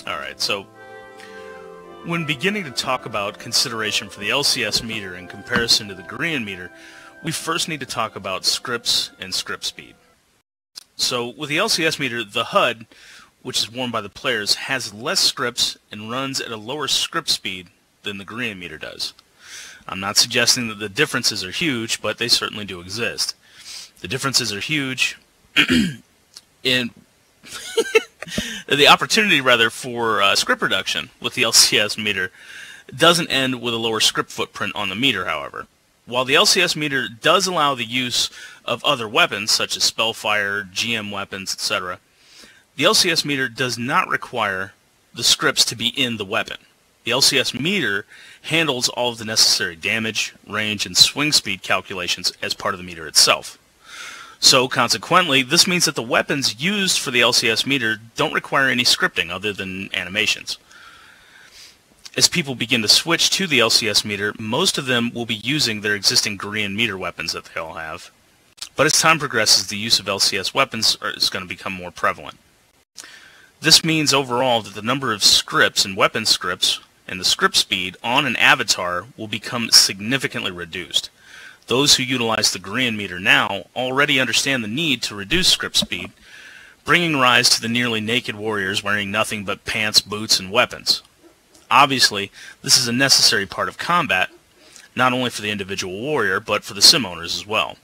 Alright, so when beginning to talk about consideration for the LCS meter in comparison to the Korean meter, we first need to talk about scripts and script speed. So with the LCS meter, the HUD, which is worn by the players, has less scripts and runs at a lower script speed than the Korean meter does. I'm not suggesting that the differences are huge, but they certainly do exist. The differences are huge in the opportunity, rather, for script reduction with the LCS meter doesn't end with a lower script footprint on the meter, however. While the LCS meter does allow the use of other weapons, such as Spellfire, GM weapons, etc., the LCS meter does not require the scripts to be in the weapon. The LCS meter handles all of the necessary damage, range, and swing speed calculations as part of the meter itself. So, consequently, this means that the weapons used for the LCS meter don't require any scripting other than animations. As people begin to switch to the LCS meter, most of them will be using their existing Korean meter weapons that they all have. But as time progresses, the use of LCS weapons is going to become more prevalent. This means overall that the number of scripts and weapon scripts and the script speed on an avatar will become significantly reduced. Those who utilize the Korean meter now already understand the need to reduce script speed, bringing rise to the nearly naked warriors wearing nothing but pants, boots, and weapons. Obviously, this is a necessary part of combat, not only for the individual warrior, but for the sim owners as well.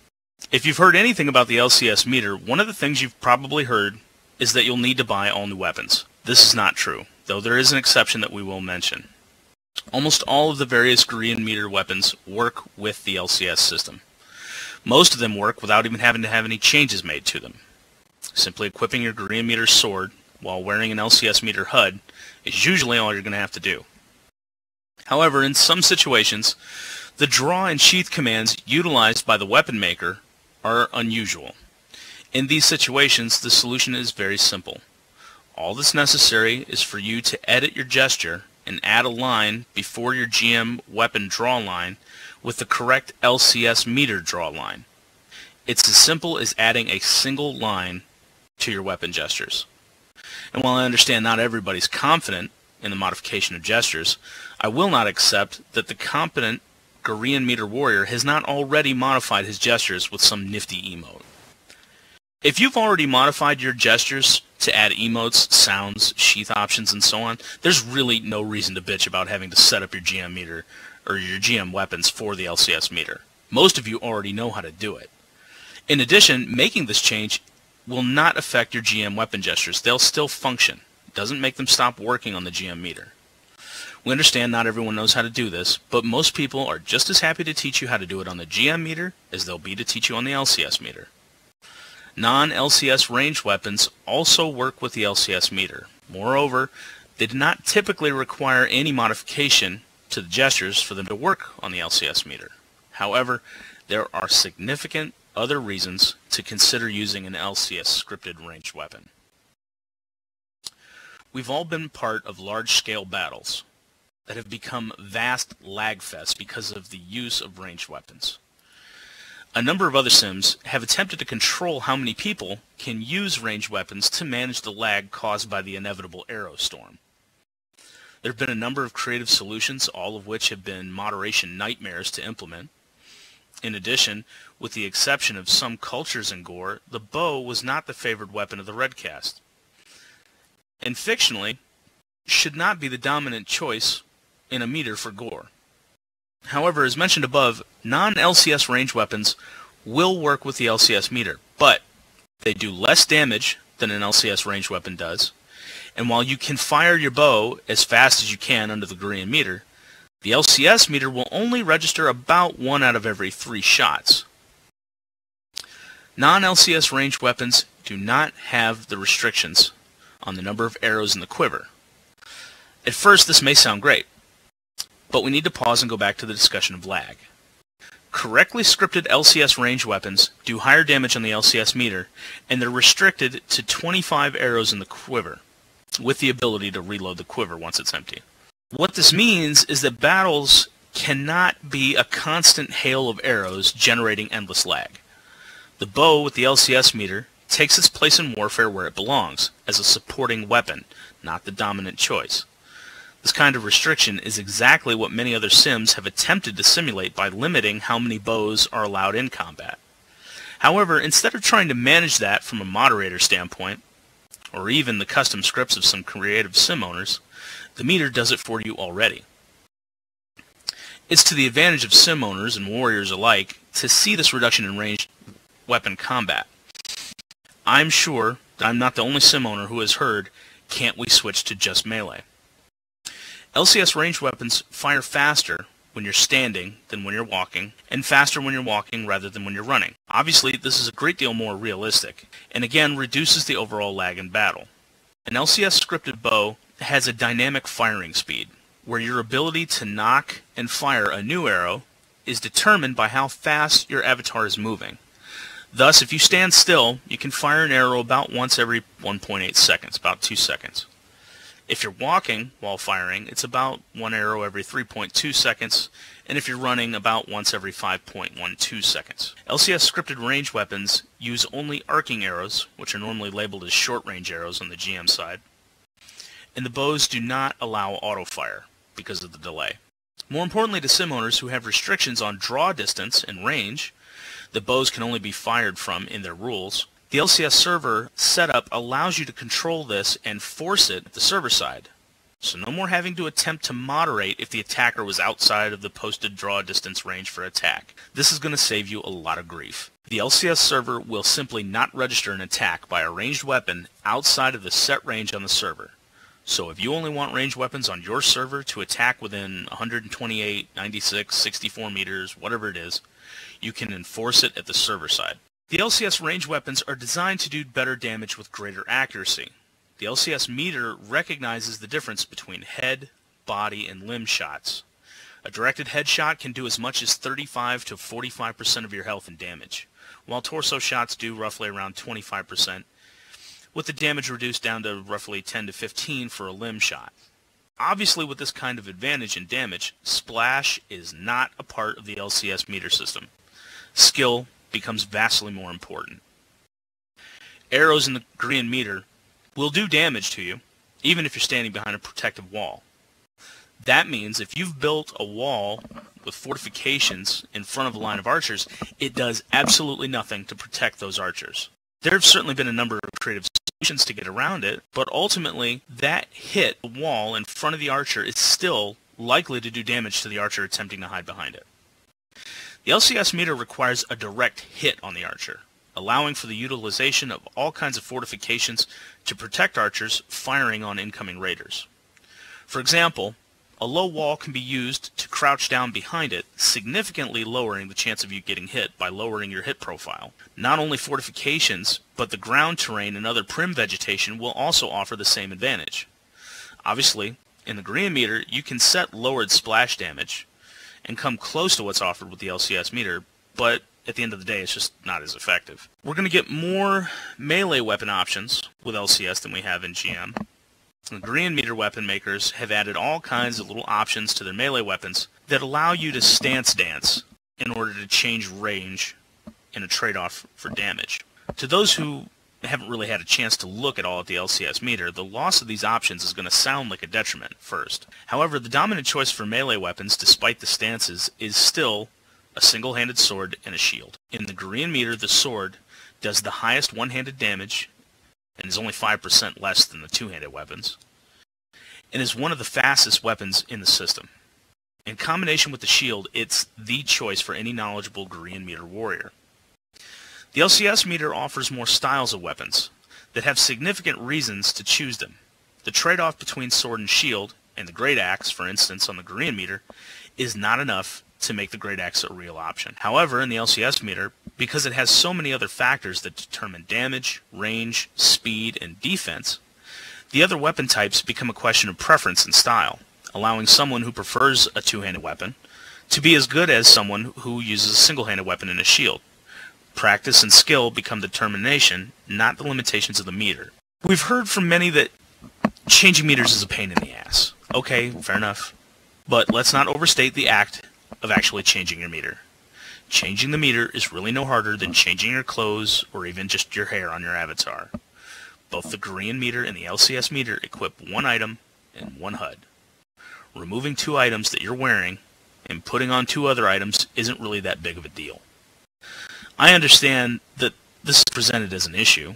If you've heard anything about the LCS meter, one of the things you've probably heard is that you'll need to buy all new weapons. This is not true, though there is an exception that we will mention. Almost all of the various Korean meter weapons work with the LCS system. Most of them work without even having to have any changes made to them. Simply equipping your Korean meter sword while wearing an LCS meter HUD is usually all you're going to have to do. However, in some situations, the draw and sheath commands utilized by the weapon maker are unusual. In these situations, the solution is very simple. All that's necessary is for you to edit your gesture and add a line before your GM weapon draw line with the correct LCS meter draw line. It's as simple as adding a single line to your weapon gestures. And while I understand not everybody's confident in the modification of gestures, I will not accept that the competent Korean meter warrior has not already modified his gestures with some nifty emote. If you've already modified your gestures to add emotes, sounds, sheath options, and so on, there's really no reason to bitch about having to set up your GM meter or your GM weapons for the LCS meter. Most of you already know how to do it. In addition, making this change will not affect your GM weapon gestures. They'll still function. It doesn't make them stop working on the GM meter. We understand not everyone knows how to do this, but most people are just as happy to teach you how to do it on the GM meter as they'll be to teach you on the LCS meter. Non-LCS ranged weapons also work with the LCS meter. Moreover, they do not typically require any modification to the gestures for them to work on the LCS meter. However, there are significant other reasons to consider using an LCS scripted ranged weapon. We've all been part of large-scale battles that have become vast lag fests because of the use of ranged weapons. A number of other sims have attempted to control how many people can use ranged weapons to manage the lag caused by the inevitable arrow storm. There have been a number of creative solutions, all of which have been moderation nightmares to implement. In addition, with the exception of some cultures in Gore, the bow was not the favored weapon of the red caste. And fictionally, should not be the dominant choice in a meter for Gore. However, as mentioned above, non-LCS range weapons will work with the LCS meter, but they do less damage than an LCS range weapon does, and while you can fire your bow as fast as you can under the Korean meter, the LCS meter will only register about 1 out of every 3 shots. Non-LCS range weapons do not have the restrictions on the number of arrows in the quiver. At first, this may sound great, but we need to pause and go back to the discussion of lag. Correctly scripted LCS range weapons do higher damage on the LCS meter, and they're restricted to 25 arrows in the quiver, with the ability to reload the quiver once it's empty. What this means is that battles cannot be a constant hail of arrows generating endless lag. The bow with the LCS meter takes its place in warfare where it belongs, as a supporting weapon, not the dominant choice. This kind of restriction is exactly what many other sims have attempted to simulate by limiting how many bows are allowed in combat. However, instead of trying to manage that from a moderator standpoint, or even the custom scripts of some creative sim owners, the meter does it for you already. It's to the advantage of sim owners and warriors alike to see this reduction in ranged weapon combat. I'm sure that I'm not the only sim owner who has heard, "Can't we switch to just melee?" LCS ranged weapons fire faster when you're standing than when you're walking, and faster when you're walking rather than when you're running. Obviously, this is a great deal more realistic, and again reduces the overall lag in battle. An LCS scripted bow has a dynamic firing speed, where your ability to knock and fire a new arrow is determined by how fast your avatar is moving. Thus, if you stand still, you can fire an arrow about once every 1.8 seconds, about 2 seconds. If you're walking while firing, it's about one arrow every 3.2 seconds, and if you're running, about once every 5.12 seconds. LCS scripted range weapons use only arcing arrows, which are normally labeled as short-range arrows on the GM side, and the bows do not allow auto-fire because of the delay. More importantly to sim owners who have restrictions on draw distance and range that bows can only be fired from in their rules, the LCS server setup allows you to control this and force it at the server side. So no more having to attempt to moderate if the attacker was outside of the posted draw distance range for attack. This is going to save you a lot of grief. The LCS server will simply not register an attack by a ranged weapon outside of the set range on the server. So if you only want ranged weapons on your server to attack within 128, 96, 64 meters, whatever it is, you can enforce it at the server side. The LCS ranged weapons are designed to do better damage with greater accuracy. The LCS meter recognizes the difference between head, body, and limb shots. A directed headshot can do as much as 35 to 45% of your health and damage, while torso shots do roughly around 25%, with the damage reduced down to roughly 10 to 15 for a limb shot. Obviously, with this kind of advantage in damage, splash is not a part of the LCS meter system. Skill becomes vastly more important. Arrows in the green meter will do damage to you, even if you're standing behind a protective wall. That means if you've built a wall with fortifications in front of a line of archers, it does absolutely nothing to protect those archers. There have certainly been a number of creative solutions to get around it, but ultimately that hit the wall in front of the archer is still likely to do damage to the archer attempting to hide behind it. The LCS meter requires a direct hit on the archer, allowing for the utilization of all kinds of fortifications to protect archers firing on incoming raiders. For example, a low wall can be used to crouch down behind it, significantly lowering the chance of you getting hit by lowering your hit profile. Not only fortifications, but the ground terrain and other prim vegetation will also offer the same advantage. Obviously, in the green meter, you can set lowered splash damage and come close to what's offered with the LCS meter, but at the end of the day, it's just not as effective. We're going to get more melee weapon options with LCS than we have in GM. The green meter weapon makers have added all kinds of little options to their melee weapons that allow you to stance dance in order to change range in a trade-off for damage. To those who haven't really had a chance to look at all at the LCS meter, the loss of these options is going to sound like a detriment at first. However, the dominant choice for melee weapons, despite the stances, is still a single-handed sword and a shield. In the green meter, the sword does the highest one-handed damage and is only 5% less than the two-handed weapons, and is one of the fastest weapons in the system. In combination with the shield, it's the choice for any knowledgeable green meter warrior. The LCS meter offers more styles of weapons that have significant reasons to choose them. The trade-off between sword and shield, and the great axe, for instance, on the green meter, is not enough to make the great axe a real option. However, in the LCS meter, because it has so many other factors that determine damage, range, speed, and defense, the other weapon types become a question of preference and style, allowing someone who prefers a two-handed weapon to be as good as someone who uses a single-handed weapon and a shield. Practice and skill become the determination, not the limitations of the meter. We've heard from many that changing meters is a pain in the ass. Okay, fair enough. But let's not overstate the act of actually changing your meter. Changing the meter is really no harder than changing your clothes or even just your hair on your avatar. Both the Korean meter and the LCS meter equip one item and one HUD. Removing two items that you're wearing and putting on two other items isn't really that big of a deal. I understand that this is presented as an issue,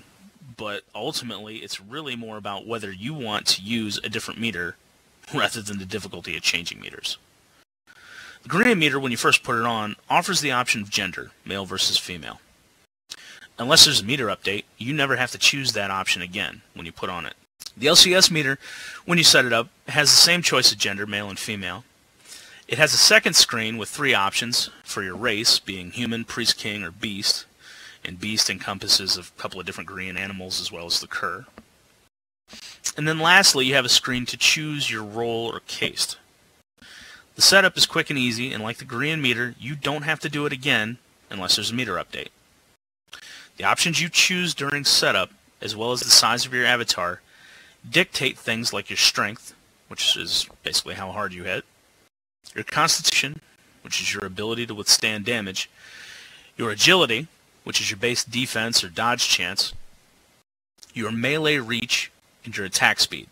but ultimately it's really more about whether you want to use a different meter rather than the difficulty of changing meters. The Korean meter, when you first put it on, offers the option of gender, male versus female. Unless there's a meter update, you never have to choose that option again when you put on it. The LCS meter, when you set it up, has the same choice of gender, male and female. It has a second screen with three options for your race, being human, priest, king, or beast. And beast encompasses a couple of different Korean animals as well as the cur. And then lastly, you have a screen to choose your role or caste. The setup is quick and easy, and like the Korean meter, you don't have to do it again unless there's a meter update. The options you choose during setup, as well as the size of your avatar, dictate things like your strength, which is basically how hard you hit, your constitution, which is your ability to withstand damage, your agility, which is your base defense or dodge chance, your melee reach, and your attack speed.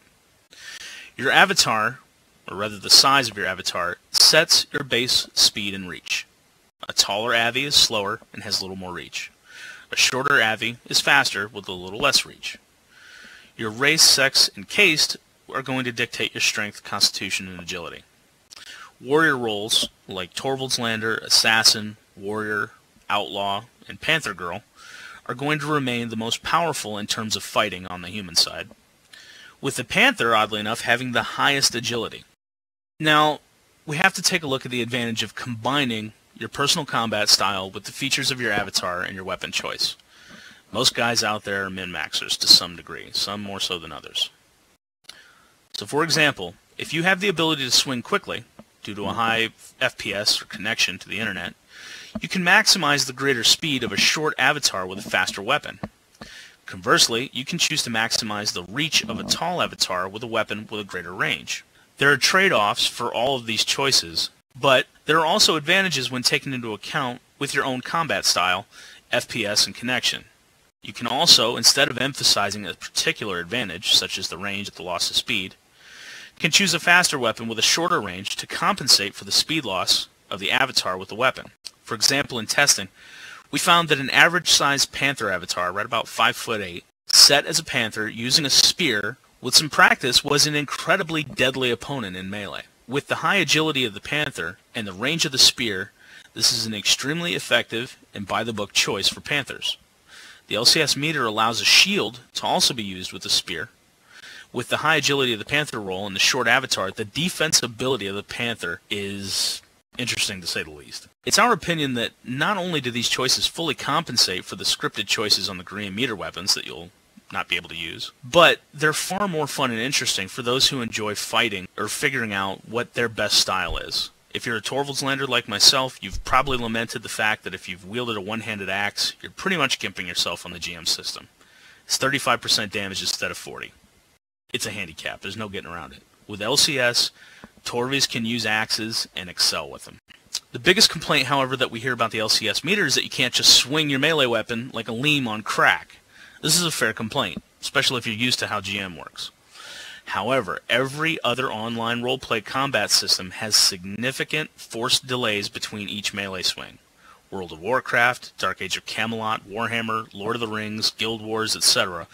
Your avatar, or rather the size of your avatar, sets your base speed and reach. A taller Avi is slower and has a little more reach. A shorter Avi is faster with a little less reach. Your race, sex, and caste are going to dictate your strength, constitution, and agility. Warrior roles like Torvaldslander, Assassin, Warrior, Outlaw, and Panther Girl are going to remain the most powerful in terms of fighting on the human side, with the Panther, oddly enough, having the highest agility. Now, we have to take a look at the advantage of combining your personal combat style with the features of your avatar and your weapon choice. Most guys out there are min-maxers to some degree, some more so than others. So for example, if you have the ability to swing quickly, due to a high FPS or connection to the internet, you can maximize the greater speed of a short avatar with a faster weapon. Conversely, you can choose to maximize the reach of a tall avatar with a weapon with a greater range. There are trade-offs for all of these choices, but there are also advantages when taken into account with your own combat style, FPS, and connection. You can also, instead of emphasizing a particular advantage, such as the range at the loss of speed, can choose a faster weapon with a shorter range to compensate for the speed loss of the avatar with the weapon. For example, in testing, we found that an average-sized Panther avatar, right about 5'8", set as a Panther using a spear with some practice was an incredibly deadly opponent in melee. With the high agility of the Panther and the range of the spear, this is an extremely effective and by-the-book choice for Panthers. The LCS meter allows a shield to also be used with the spear. With the high agility of the Panther role and the short avatar, the defensibility of the Panther is interesting to say the least. It's our opinion that not only do these choices fully compensate for the scripted choices on the Korean meter weapons that you'll not be able to use, but they're far more fun and interesting for those who enjoy fighting or figuring out what their best style is. If you're a Torvaldslander like myself, you've probably lamented the fact that if you've wielded a one-handed axe, you're pretty much gimping yourself on the GM system. It's 35% damage instead of 40. It's a handicap. There's no getting around it. With LCS, Torvies can use axes and excel with them. The biggest complaint, however, that we hear about the LCS meter is that you can't just swing your melee weapon like a leem on crack. This is a fair complaint, especially if you're used to how GM works. However, every other online roleplay combat system has significant forced delays between each melee swing. World of Warcraft, Dark Age of Camelot, Warhammer, Lord of the Rings, Guild Wars, etc.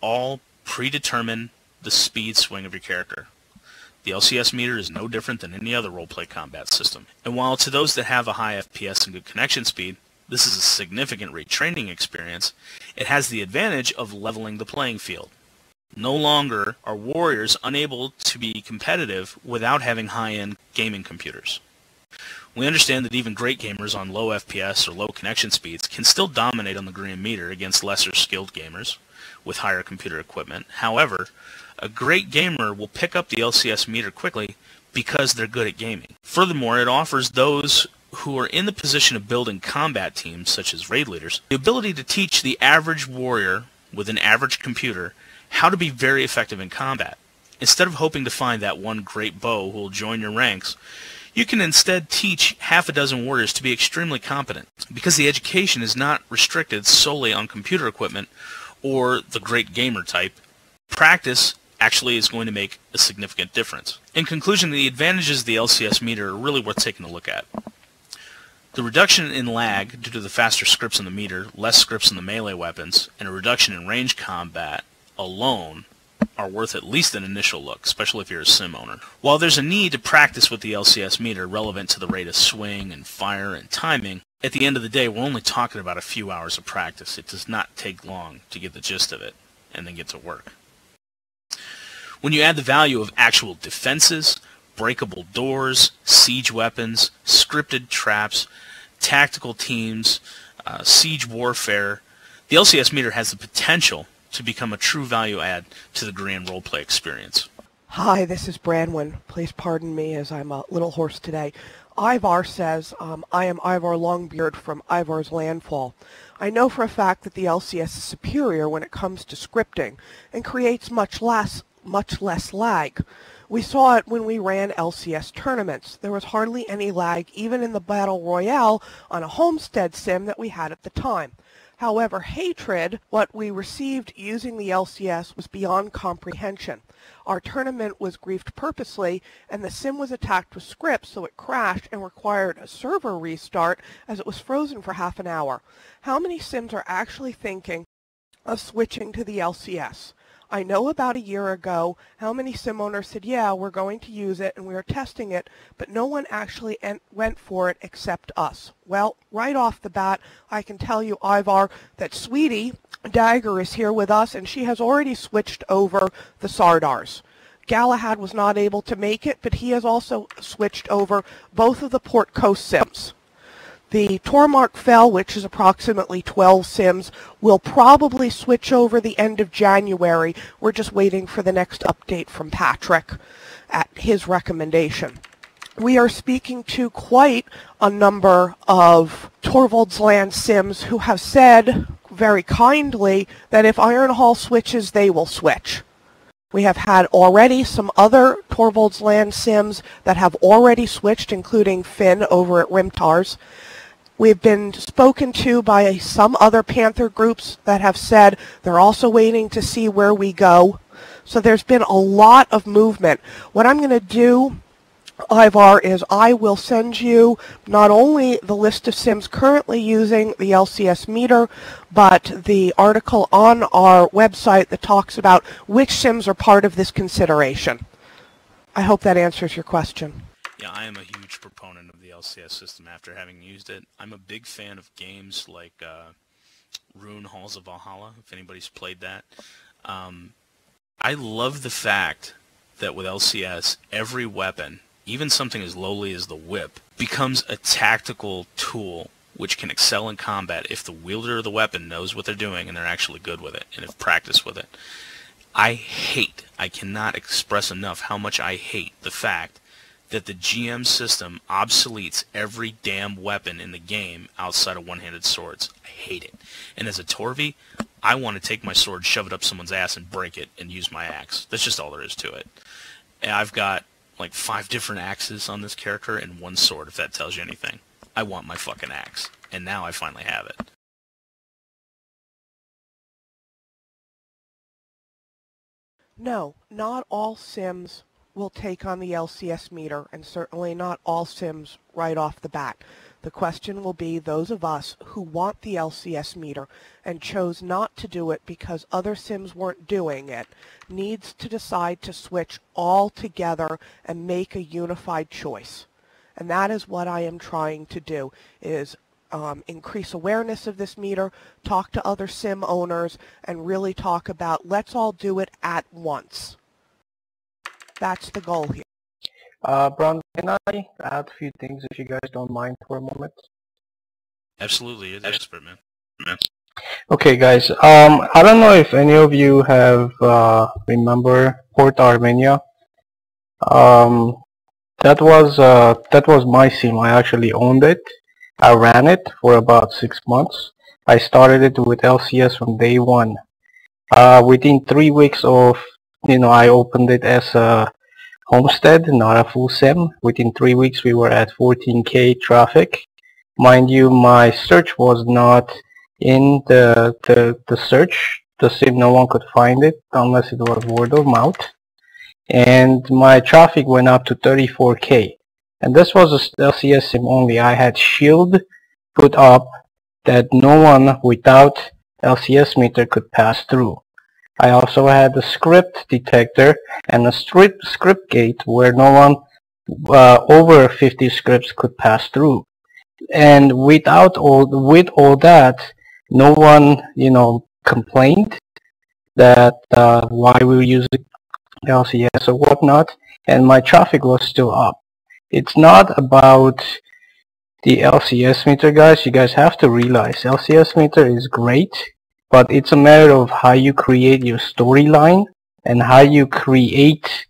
all predetermine the speed swing of your character. The LCS meter is no different than any other roleplay combat system. And while to those that have a high FPS and good connection speed, this is a significant retraining experience, it has the advantage of leveling the playing field. No longer are warriors unable to be competitive without having high-end gaming computers. We understand that even great gamers on low FPS or low connection speeds can still dominate on the Korean meter against lesser skilled gamers with higher computer equipment. However, a great gamer will pick up the LCS meter quickly because they're good at gaming. Furthermore, it offers those who are in the position of building combat teams, such as raid leaders, the ability to teach the average warrior with an average computer how to be very effective in combat. Instead of hoping to find that one great bow who will join your ranks, you can instead teach half a dozen warriors to be extremely competent, because the education is not restricted solely on computer equipment or the great gamer type, practice actually is going to make a significant difference. In conclusion, the advantages of the LCS meter are really worth taking a look at. The reduction in lag due to the faster scripts in the meter, less scripts in the melee weapons, and a reduction in range combat alone are worth at least an initial look, especially if you're a sim owner. While there's a need to practice with the LCS meter relevant to the rate of swing and fire and timing, at the end of the day we're only talking about a few hours of practice. It does not take long to get the gist of it and then get to work. When you add the value of actual defenses, breakable doors, siege weapons, scripted traps, tactical teams, siege warfare, the LCS meter has the potential to become a true value add to the Korean roleplay experience. Hi, this is Branwyn. Please pardon me as I'm a little hoarse today. Ivar says, I am Ivar Longbeard from Ivar's Landfall. I know for a fact that the LCS is superior when it comes to scripting and creates much less lag. We saw it when we ran LCS tournaments. There was hardly any lag even in the Battle Royale on a homestead sim that we had at the time. However, hatred, what we received using the LCS, was beyond comprehension. Our tournament was griefed purposely, and the sim was attacked with scripts, so it crashed and required a server restart as it was frozen for half an hour. How many sims are actually thinking of switching to the LCS? I know about a year ago how many sim owners said, yeah, we're going to use it and we are testing it, but no one actually went for it except us. Well, right off the bat, I can tell you, Ivar, that Sweetie Dagger is here with us and she has already switched over the Sardars. Galahad was not able to make it, but he has also switched over both of the Port Coast sims. The Tormark Fell, which is approximately 12 sims, will probably switch over the end of January. We're just waiting for the next update from Patrick at his recommendation. We are speaking to quite a number of Torvalds Land sims who have said very kindly that if IronHall switches, they will switch. We have had already some other Torvalds Land sims that have already switched, including Finn over at Rimtars. We've been spoken to by some other Panther groups that have said they're also waiting to see where we go. So there's been a lot of movement. What I'm going to do, Ivar, is I will send you not only the list of sims currently using the LCS meter, but the article on our website that talks about which sims are part of this consideration. I hope that answers your question. Yeah, I am a huge proponent of the LCS system after having used it. I'm a big fan of games like Rune Halls of Valhalla, if anybody's played that. I love the fact that with LCS, every weapon, even something as lowly as the whip, becomes a tactical tool which can excel in combat if the wielder of the weapon knows what they're doing and they're actually good with it and have practiced with it. I cannot express enough how much I hate the fact that the GM system obsoletes every damn weapon in the game outside of one-handed swords. I hate it. And as a Torvi, I want to take my sword, shove it up someone's ass, and break it, and use my axe. That's just all there is to it. And I've got like 5 different axes on this character and 1 sword, if that tells you anything. I want my fucking axe. And now I finally have it. No, not all sims will take on the LCS meter, and certainly not all sims right off the bat. The question will be those of us who want the LCS meter and chose not to do it because other sims weren't doing it, needs to decide to switch altogether and make a unified choice. And that is what I am trying to do, is increase awareness of this meter, talk to other sim owners, and really talk about let's all do it at once. That's the goal here. Brown, can I add a few things if you guys don't mind for a moment? Absolutely, you're the expert, man. Okay, guys. I don't know if any of you have remember Port Armenia. That was my sim. I actually owned it. I ran it for about 6 months. I started it with LCS from day one. Within 3 weeks of, I opened it as a homestead, not a full sim. Within 3 weeks we were at 14k traffic. Mind you, my search was not in the search the sim, no one could find it unless it was word of mouth. And my traffic went up to 34K. And this was a LCS sim only. I had shield put up that no one without LCS meter could pass through. I also had a script detector and a script gate where no one over 50 scripts could pass through. And with all that, no one, complained that why we were using LCS or whatnot, and my traffic was still up. It's not about the LCS meter, guys. You guys have to realize LCS meter is great, but it's a matter of how you create your storyline and how you create,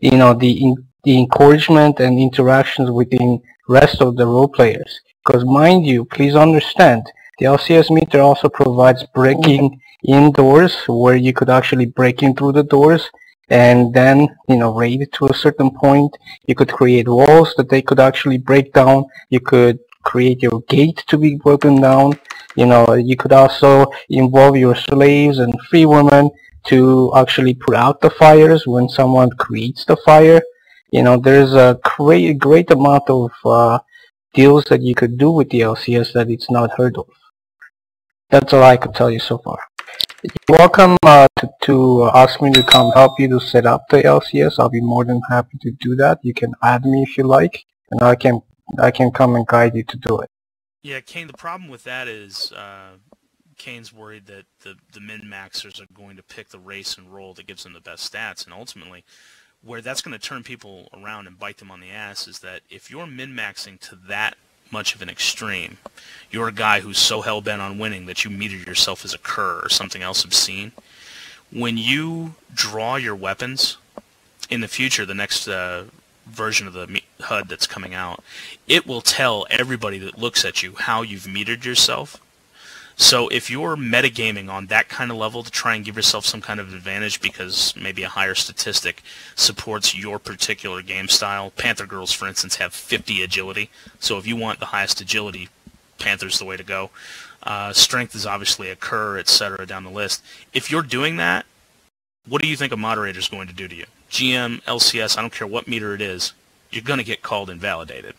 the encouragement and interactions within rest of the role players. Because mind you, please understand, the LCS meter also provides breaking indoors where you could actually break in through the doors and then, raid it to a certain point. You could create walls that they could actually break down. You could create your gate to be broken down. You could also involve your slaves and free women to actually put out the fires when someone creates the fire. There's a great amount of deals that you could do with the LCS that it's not heard of. That's all I could tell you so far. You're welcome to ask me to come help you to set up the LCS. I'll be more than happy to do that. You can add me if you like, and I can come and guide you to do it. Yeah, Kane, the problem with that is Kane's worried that the min-maxers are going to pick the race and role that gives them the best stats, and ultimately where that's going to turn people around and bite them on the ass is that if you're min-maxing to that much of an extreme, you're a guy who's so hell-bent on winning that you meter yourself as a cur or something else obscene. When you draw your weapons, in the future, the next version of the HUD that's coming out, it will tell everybody that looks at you how you've metered yourself. So if you're metagaming on that kind of level to try and give yourself some kind of advantage because maybe a higher statistic supports your particular game style, Panther Girls, for instance, have 50 agility. So if you want the highest agility, Panther's the way to go. Strength is obviously a cur, etc. down the list. If you're doing that, what do you think a moderator is going to do to you? GM, LCS, I don't care what meter it is, you're going to get called invalidated.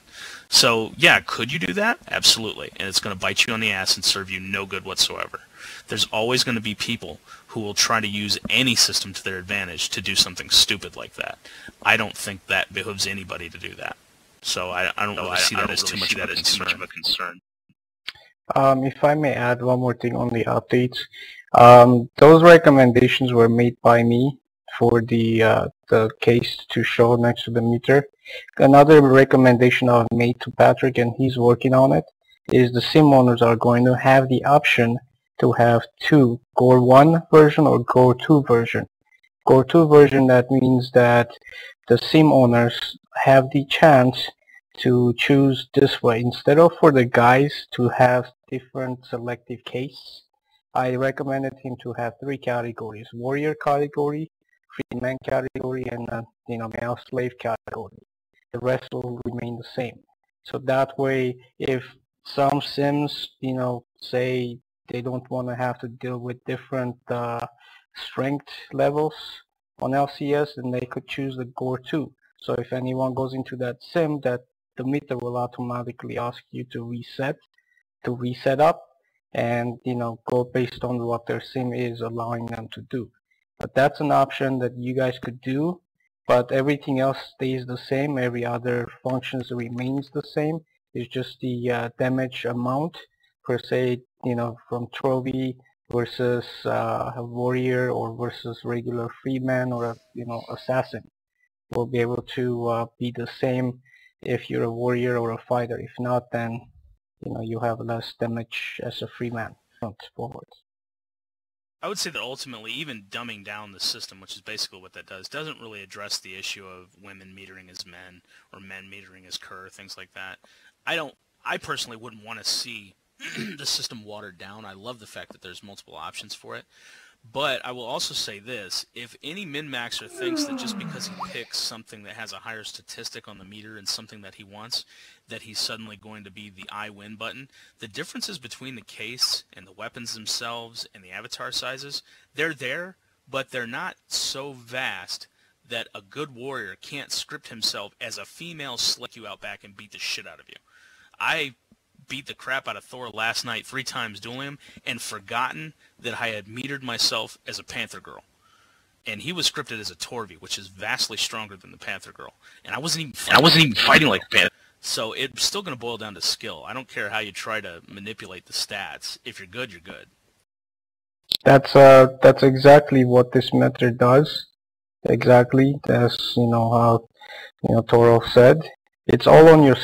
So, yeah, could you do that? Absolutely. And it's going to bite you on the ass and serve you no good whatsoever. There's always going to be people who will try to use any system to their advantage to do something stupid like that. I don't think that behooves anybody to do that. So I don't really see that as too much of a concern. If I may add one more thing on the updates. Those recommendations were made by me for the case to show next to the meter. Another recommendation I've made to Patrick, and he's working on it, is the sim owners are going to have the option to have two, Gore 1 version or Gore 2 version. Gore 2 version, that means that the sim owners have the chance to choose this way. Instead of for the guys to have different selective case, I recommended him to have three categories: warrior category, free man category, and male slave category. The rest will remain the same. So that way, if some sims, say they don't want to have to deal with different strength levels on LCS, then they could choose the Gore 2. So if anyone goes into that sim, that the meter will automatically ask you to reset up, and go based on what their sim is allowing them to do. But that's an option that you guys could do, but everything else stays the same. Every other functions remains the same. It's just the damage amount per se, from trophy versus a warrior or versus regular freeman or assassin will be able to be the same if you're a warrior or a fighter. If not, then you have less damage as a free man front forward. I would say that ultimately, even dumbing down the system, which is basically what that does, doesn't really address the issue of women metering as men or men metering as cur, things like that. I personally wouldn't want to see the system watered down. I love the fact that there's multiple options for it. But I will also say this, if any min-maxer thinks that just because he picks something that has a higher statistic on the meter and something that he wants, that he's suddenly going to be the I win button, the differences between the case and the weapons themselves and the avatar sizes, they're there, but they're not so vast that a good warrior can't script himself as a female, slick you out back and beat the shit out of you. I beat the crap out of Thor last night 3 times dueling him and forgotten that I had metered myself as a Panther Girl. And he was scripted as a Torvi, which is vastly stronger than the Panther Girl. And I wasn't even fighting like a Panther. So it's still going to boil down to skill. I don't care how you try to manipulate the stats. If you're good, you're good. That's exactly what this method does. Exactly, as how Toro said. It's all on your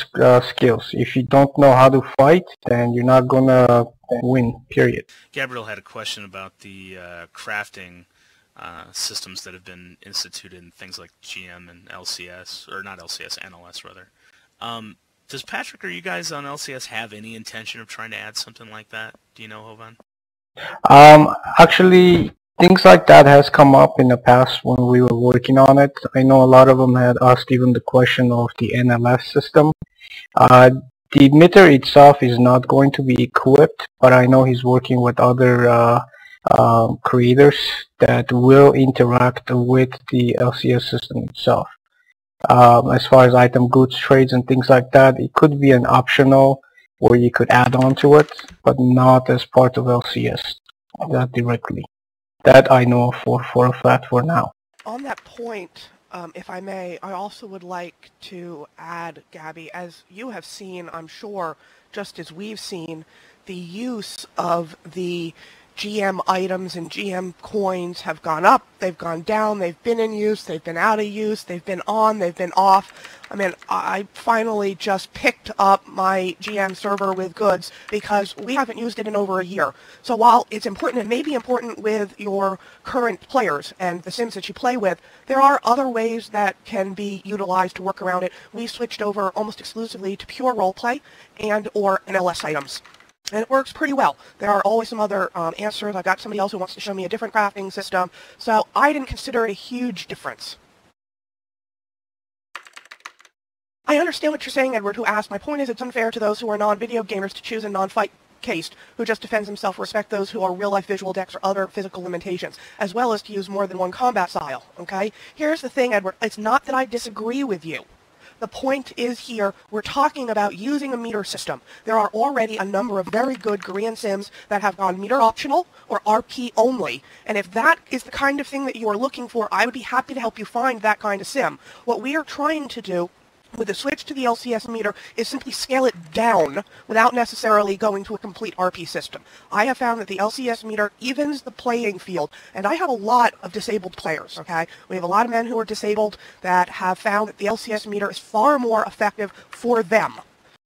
skills. If you don't know how to fight, then you're not gonna win, period. Gabriel had a question about the crafting systems that have been instituted in things like GM and LCS, or not LCS, NLS rather. Does Patrick or you guys on LCS have any intention of trying to add something like that? Do you know, Hovan? Actually, things like that has come up in the past when we were working on it. I know a lot of them had asked even the question of the NLS system. The meter itself is not going to be equipped, but I know he's working with other creators that will interact with the LCS system itself. As far as item goods trades and things like that, it could be an optional where you could add on to it, but not as part of LCS directly. That I know for a fact for now. On that point, if I may, I also would like to add, Gabby, as you have seen, I'm sure, just as we've seen, the use of the GM items and GM coins have gone up, they've gone down, they've been in use, they've been out of use, they've been on, they've been off. I mean, I finally just picked up my GM server with goods because we haven't used it in over a year. So while it's important, it may be important with your current players and the sims that you play with, there are other ways that can be utilized to work around it. We switched over almost exclusively to pure roleplay and or NLS items. And it works pretty well. There are always some other answers. I've got somebody else who wants to show me a different crafting system. So I didn't consider it a huge difference. I understand what you're saying, Edward, who asked. My point is it's unfair to those who are non-video gamers to choose a non-fight caste who just defends himself, respect those who are real-life visual decks or other physical limitations, as well as to use more than one combat style, okay? Here's the thing, Edward. It's not that I disagree with you. The point is here, we're talking about using a meter system. There are already a number of very good Korean sims that have gone meter optional or RP only. And if that is the kind of thing that you are looking for, I would be happy to help you find that kind of sim. What we are trying to do with the switch to the LCS meter is simply scale it down without necessarily going to a complete RP system. I have found that the LCS meter evens the playing field, and I have a lot of disabled players, okay? We have a lot of men who are disabled that have found that the LCS meter is far more effective for them.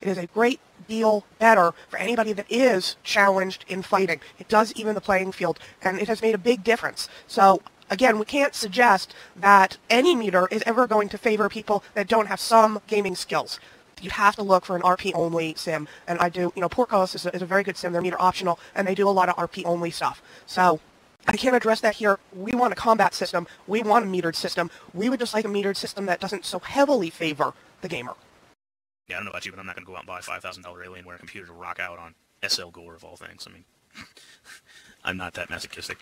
It is a great deal better for anybody that is challenged in fighting. It does even the playing field, and it has made a big difference. So again, we can't suggest that any meter is ever going to favor people that don't have some gaming skills. You have to look for an RP-only sim, and I do, Porcos is a very good sim. They're meter optional, and they do a lot of RP-only stuff. So I can't address that here. We want a combat system. We want a metered system. We would just like a metered system that doesn't so heavily favor the gamer. Yeah, I don't know about you, but I'm not going to go out and buy a $5,000 Alienware computer to rock out on SL Gore of all things. I mean, I'm not that masochistic.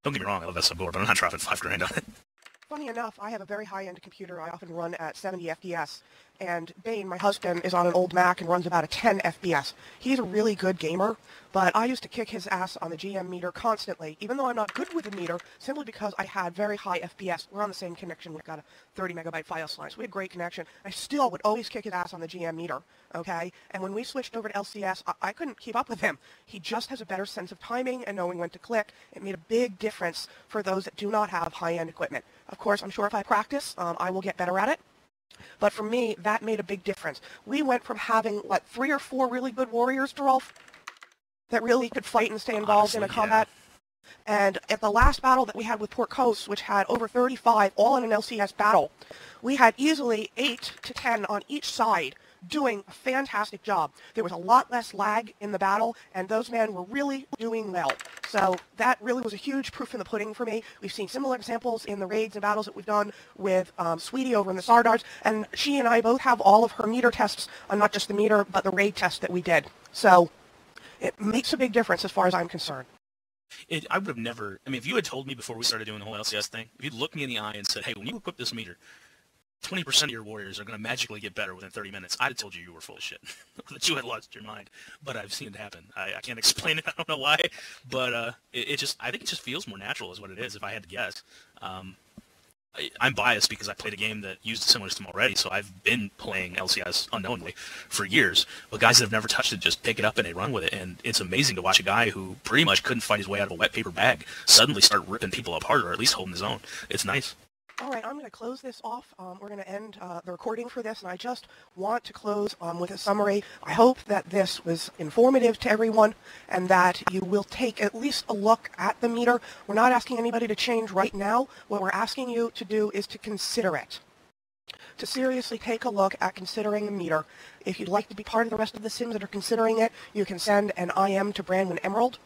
Don't get me wrong, I love SL Gore, but I'm not dropping $5,000 on it. Funny enough, I have a very high-end computer I often run at 70 FPS, and Bane, my husband, is on an old Mac and runs about a 10 FPS. He's a really good gamer, but I used to kick his ass on the GM meter constantly, even though I'm not good with the meter, simply because I had very high FPS. We're on the same connection. We've got a 30 megabyte file size. We had great connection. I still would always kick his ass on the GM meter, okay? And when we switched over to LCS, I couldn't keep up with him. He just has a better sense of timing and knowing when to click. It made a big difference for those that do not have high-end equipment. Of course, I'm sure if I practice, I will get better at it. But for me, that made a big difference. We went from having, 3 or 4 really good warriors, Durolf, that really could fight and stay involved in a combat. Yeah. And at the last battle that we had with Port Coast, which had over 35, all in an LCS battle, we had easily 8 to 10 on each side doing a fantastic job. There was a lot less lag in the battle, and those men were really doing well. So that really was a huge proof in the pudding for me. We've seen similar examples in the raids and battles that we've done with Sweetie over in the Sardars, and she and I both have all of her meter tests, not just the meter, but the raid test that we did. So it makes a big difference as far as I'm concerned. I would have never, I mean, if you had told me before we started doing the whole LCS thing, if you'd looked me in the eye and said, hey, when you equip this meter, 20% of your warriors are going to magically get better within 30 minutes, I'd have told you you were full of shit, that you had lost your mind. But I've seen it happen. I can't explain it, I don't know why, but I think it just feels more natural is what it is, if I had to guess. I'm biased because I played a game that used a similar system already, so I've been playing LCS unknowingly for years. But guys that have never touched it just pick it up and they run with it, and it's amazing to watch a guy who pretty much couldn't fight his way out of a wet paper bag suddenly start ripping people apart, or at least holding his own. It's nice. All right, I'm going to close this off. We're going to end the recording for this, and I just want to close with a summary. I hope that this was informative to everyone and that you will take at least a look at the meter. We're not asking anybody to change right now. What we're asking you to do is to consider it, to seriously take a look at considering the meter. If you'd like to be part of the rest of the sims that are considering it, you can send an IM to Brandon Emerald,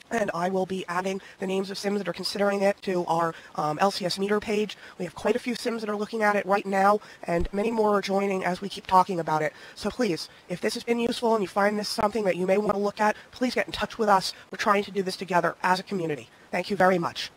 and I will be adding the names of sims that are considering it to our LCS meter page. We have quite a few sims that are looking at it right now, and many more are joining as we keep talking about it. So please, if this has been useful and you find this something that you may want to look at, please get in touch with us. We're trying to do this together as a community. Thank you very much.